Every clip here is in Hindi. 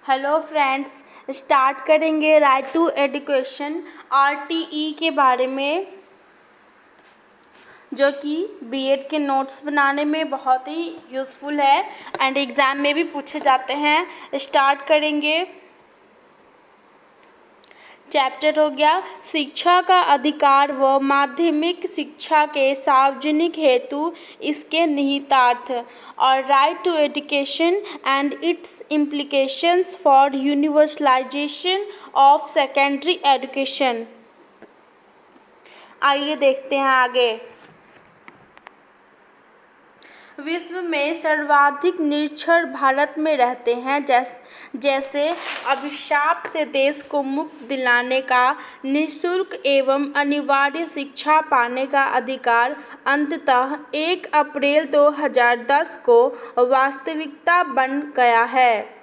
हेलो फ्रेंड्स, स्टार्ट करेंगे राइट टू एजुकेशन आरटीई के बारे में, जो कि बीएड के नोट्स बनाने में बहुत ही यूज़फुल है एंड एग्ज़ाम में भी पूछे जाते हैं। स्टार्ट करेंगे। चैप्टर हो गया शिक्षा का अधिकार व माध्यमिक शिक्षा के सार्वजनिक हेतु इसके निहितार्थ और right to education and its implications for universalisation of secondary education. आइए देखते हैं आगे। विश्व में सर्वाधिक निरक्षर भारत में रहते हैं। जैसे अभिशाप से देश को मुक्ति दिलाने का निःशुल्क एवं अनिवार्य शिक्षा पाने का अधिकार अंततः 1 अप्रैल 2010 को वास्तविकता बन गया है।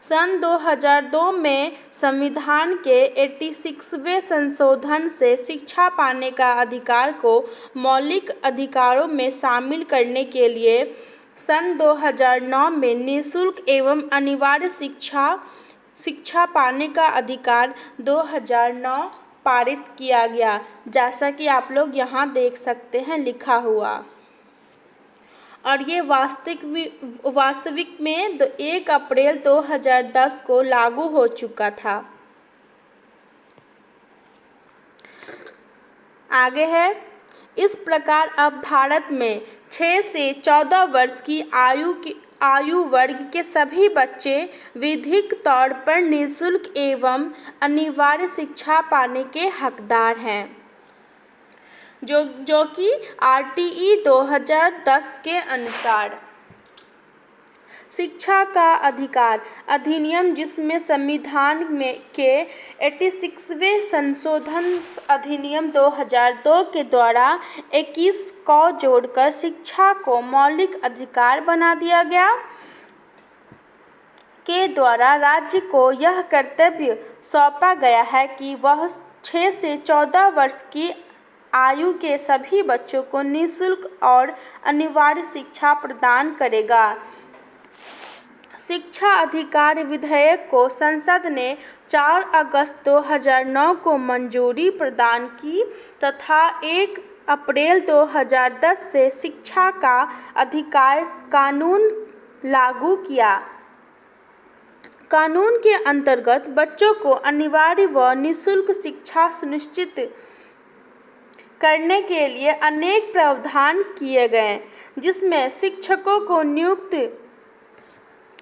सन 2002 में संविधान के 86वें संशोधन से शिक्षा पाने का अधिकार को मौलिक अधिकारों में शामिल करने के लिए सन 2009 में निःशुल्क एवं अनिवार्य शिक्षा पाने का अधिकार 2009 पारित किया गया, जैसा कि आप लोग यहाँ देख सकते हैं लिखा हुआ। और ये वास्तविक में 1 अप्रैल 2010 को लागू हो चुका था। आगे है, इस प्रकार अब भारत में 6 से 14 वर्ष की आयु वर्ग के सभी बच्चे विधिक तौर पर निःशुल्क एवं अनिवार्य शिक्षा पाने के हकदार हैं, जो कि आरटीई 2010 के अनुसार। शिक्षा का अधिकार अधिनियम, जिसमें संविधान के 86वें संशोधन अधिनियम 2002 के द्वारा 21 को जोड़कर शिक्षा को मौलिक अधिकार बना दिया गया, के द्वारा राज्य को यह कर्तव्य सौंपा गया है कि वह 6 से 14 वर्ष की आयु के सभी बच्चों को निःशुल्क और अनिवार्य शिक्षा प्रदान करेगा। शिक्षा अधिकार विधेयक को संसद ने 4 अगस्त 2009 को मंजूरी प्रदान की तथा 1 अप्रैल 2010 से शिक्षा का अधिकार कानून लागू किया। कानून के अंतर्गत बच्चों को अनिवार्य व निःशुल्क शिक्षा सुनिश्चित करने के लिए अनेक प्रावधान किए गए, जिसमें शिक्षकों को नियुक्ति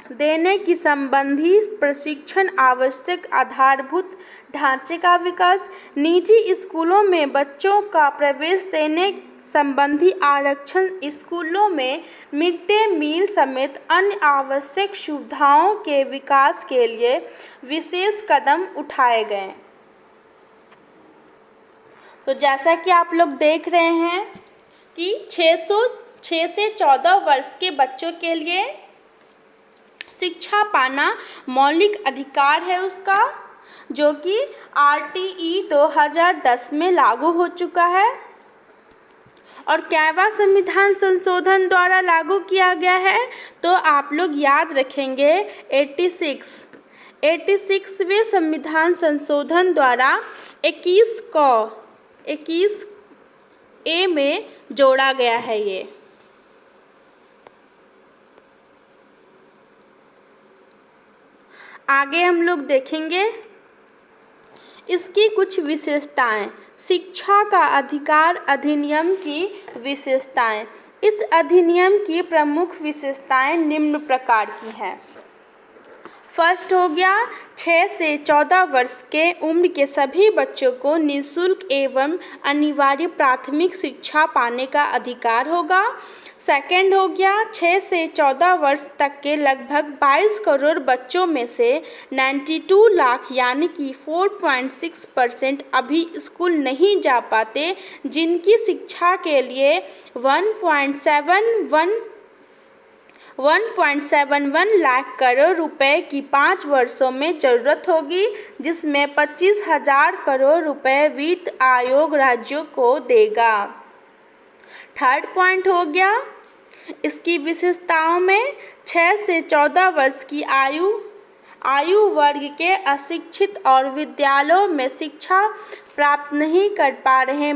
देने की संबंधी प्रशिक्षण, आवश्यक आधारभूत ढांचे का विकास, निजी स्कूलों में बच्चों का प्रवेश देने संबंधी आरक्षण, स्कूलों में मिड डे मील समेत अन्य आवश्यक सुविधाओं के विकास के लिए विशेष कदम उठाए गए। तो जैसा कि आप लोग देख रहे हैं कि 6 से 14 वर्ष के बच्चों के लिए शिक्षा पाना मौलिक अधिकार है उसका, जो कि आरटीई 2010 में लागू हो चुका है। और कैवा संविधान संशोधन द्वारा लागू किया गया है, तो आप लोग याद रखेंगे 86वें संविधान संशोधन द्वारा 21 ए में जोड़ा गया है ये। आगे हम लोग देखेंगे इसकी कुछ विशेषताएं। शिक्षा का अधिकार अधिनियम की विशेषताएं। इस अधिनियम की प्रमुख विशेषताएं निम्न प्रकार की हैं। फर्स्ट हो गया, 6 से 14 वर्ष के उम्र के सभी बच्चों को निःशुल्क एवं अनिवार्य प्राथमिक शिक्षा पाने का अधिकार होगा। सेकंड हो गया, 6 से 14 वर्ष तक के लगभग 22 करोड़ बच्चों में से 92 लाख यानी कि 4.6% अभी स्कूल नहीं जा पाते, जिनकी शिक्षा के लिए 1.71 लाख करोड़ रुपए की 5 वर्षों में ज़रूरत होगी, जिसमें 25,000 करोड़ रुपए वित्त आयोग राज्यों को देगा। थर्ड पॉइंट हो गया, इसकी विशेषताओं में 6 से 14 वर्ष की आयु आयु वर्ग के अशिक्षित और विद्यालयों में शिक्षा प्राप्त नहीं कर पा रहे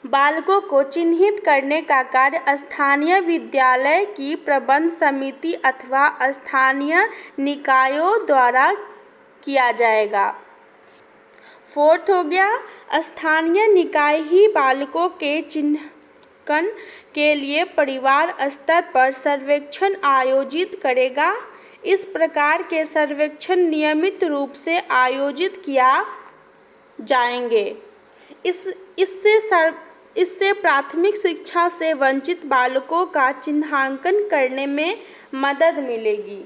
बालकों को चिन्हित करने का कार्य स्थानीय विद्यालय की प्रबंध समिति अथवा स्थानीय निकायों द्वारा किया जाएगा। फोर्थ हो गया, स्थानीय निकाय ही बालकों के चिन्हांकन के लिए परिवार स्तर पर सर्वेक्षण आयोजित करेगा। इस प्रकार के सर्वेक्षण नियमित रूप से आयोजित किया जाएंगे। इससे प्राथमिक शिक्षा से वंचित बालकों का चिन्हांकन करने में मदद मिलेगी।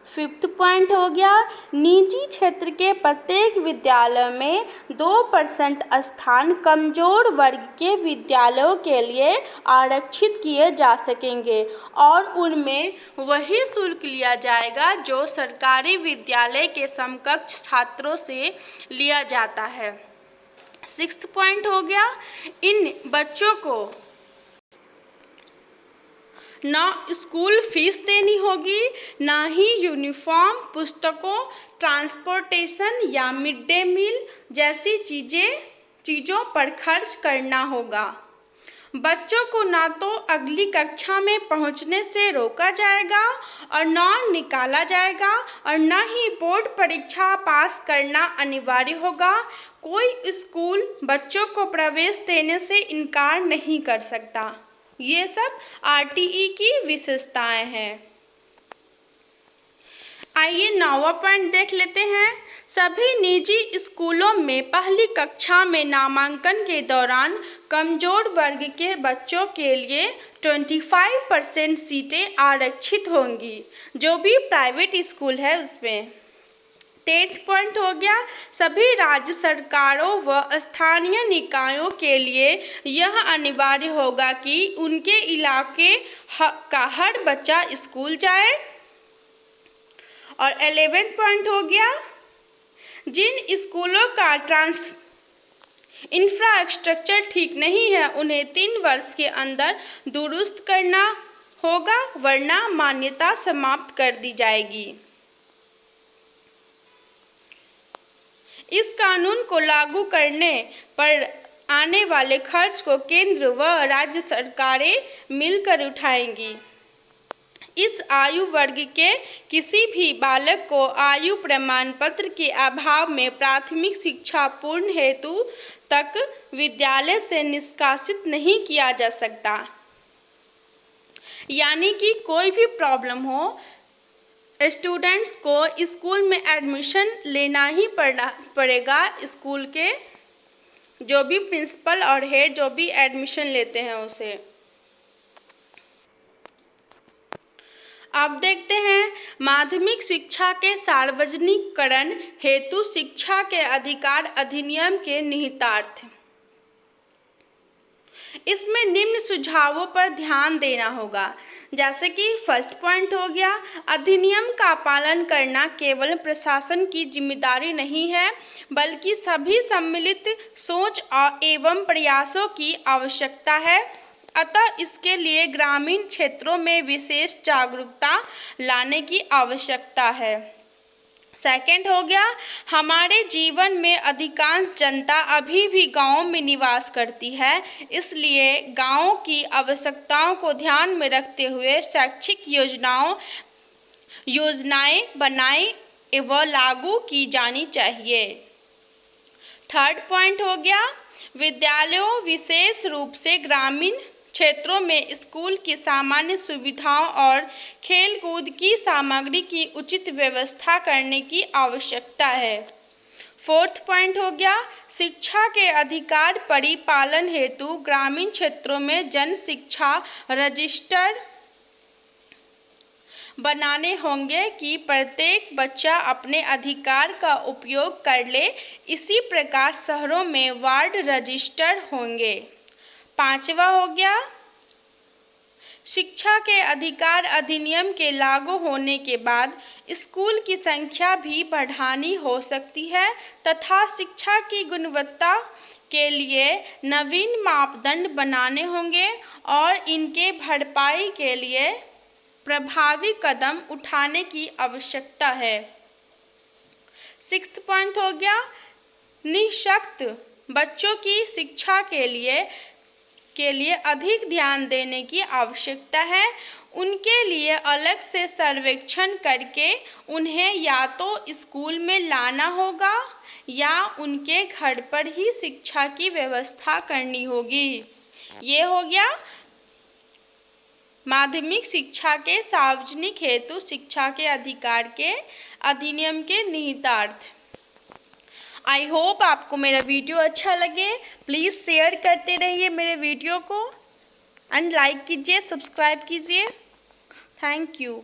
फिफ्थ पॉइंट हो गया, निजी क्षेत्र के प्रत्येक विद्यालय में 2% स्थान कमजोर वर्ग के विद्यालयों के लिए आरक्षित किए जा सकेंगे और उनमें वही शुल्क लिया जाएगा जो सरकारी विद्यालय के समकक्ष छात्रों से लिया जाता है। सिक्स्थ पॉइंट हो गया, इन बच्चों को ना स्कूल फीस देनी होगी, ना ही यूनिफॉर्म, पुस्तकों, ट्रांसपोर्टेशन या मिड डे मील जैसी चीज़ों पर खर्च करना होगा। बच्चों को ना तो अगली कक्षा में पहुंचने से रोका जाएगा और ना निकाला जाएगा और ना ही बोर्ड परीक्षा पास करना अनिवार्य होगा। कोई स्कूल बच्चों को प्रवेश देने से इनकार नहीं कर सकता। ये सब आरटीई की विशेषताएं हैं। आइए 9वां पॉइंट देख लेते हैं। सभी निजी स्कूलों में पहली कक्षा में नामांकन के दौरान कमजोर वर्ग के बच्चों के लिए 25% सीटें आरक्षित होंगी, जो भी प्राइवेट स्कूल है उसमें। 10th पॉइंट हो गया, सभी राज्य सरकारों व स्थानीय निकायों के लिए यह अनिवार्य होगा कि उनके इलाके का हर बच्चा स्कूल जाए। और 11th पॉइंट हो गया, जिन स्कूलों का इंफ्रास्ट्रक्चर ठीक नहीं है उन्हें 3 वर्ष के अंदर दुरुस्त करना होगा, वरना मान्यता समाप्त कर दी जाएगी। इस कानून को लागू करने पर आने वाले खर्च को केंद्र व राज्य सरकारें मिलकर उठाएंगी। इस आयु वर्ग के किसी भी बालक को आयु प्रमाण पत्र के अभाव में प्राथमिक शिक्षा पूर्ण हेतु तक विद्यालय से निष्कासित नहीं किया जा सकता। यानी कि कोई भी प्रॉब्लम हो, स्टूडेंट्स को स्कूल में एडमिशन लेना ही पड़ेगा। स्कूल के जो भी प्रिंसिपल और हेड जो भी एडमिशन लेते हैं उसे। अब देखते हैं माध्यमिक शिक्षा के सार्वजनिकरण हेतु शिक्षा के अधिकार अधिनियम के निहितार्थ। इसमें निम्न सुझावों पर ध्यान देना होगा। जैसे कि फर्स्ट पॉइंट हो गया, अधिनियम का पालन करना केवल प्रशासन की जिम्मेदारी नहीं है, बल्कि सभी सम्मिलित सोच एवं प्रयासों की आवश्यकता है। अतः इसके लिए ग्रामीण क्षेत्रों में विशेष जागरूकता लाने की आवश्यकता है। सेकंड हो गया, हमारे जीवन में अधिकांश जनता अभी भी गांवों में निवास करती है, इसलिए गांवों की आवश्यकताओं को ध्यान में रखते हुए शैक्षिक योजनाएं बनाई एवं लागू की जानी चाहिए। थर्ड पॉइंट हो गया, विद्यालयों विशेष रूप से ग्रामीण क्षेत्रों में स्कूल की सामान्य सुविधाओं और खेलकूद की सामग्री की उचित व्यवस्था करने की आवश्यकता है। फोर्थ पॉइंट हो गया, शिक्षा के अधिकार परिपालन हेतु ग्रामीण क्षेत्रों में जन शिक्षा रजिस्टर बनाने होंगे कि प्रत्येक बच्चा अपने अधिकार का उपयोग कर ले। इसी प्रकार शहरों में वार्ड रजिस्टर होंगे। पांचवा हो गया, शिक्षा के अधिकार अधिनियम के लागू होने के बाद स्कूल की संख्या भी बढ़ानी हो सकती है तथा शिक्षा की गुणवत्ता के लिए नवीन मापदंड बनाने होंगे और इनके भरपाई के लिए प्रभावी कदम उठाने की आवश्यकता है। 6th पॉइंट हो गया, निःशक्त बच्चों की शिक्षा के लिए अधिक ध्यान देने की आवश्यकता है। उनके लिए अलग से सर्वेक्षण करके उन्हें या तो स्कूल में लाना होगा या उनके घर पर ही शिक्षा की व्यवस्था करनी होगी। ये हो गया माध्यमिक शिक्षा के सार्वजनिक हेतु शिक्षा के अधिकार के अधिनियम के निहितार्थ। आई होप आपको मेरा वीडियो अच्छा लगे। प्लीज़ शेयर करते रहिए मेरे वीडियो को एंड लाइक कीजिए, सब्सक्राइब कीजिए। Thank you.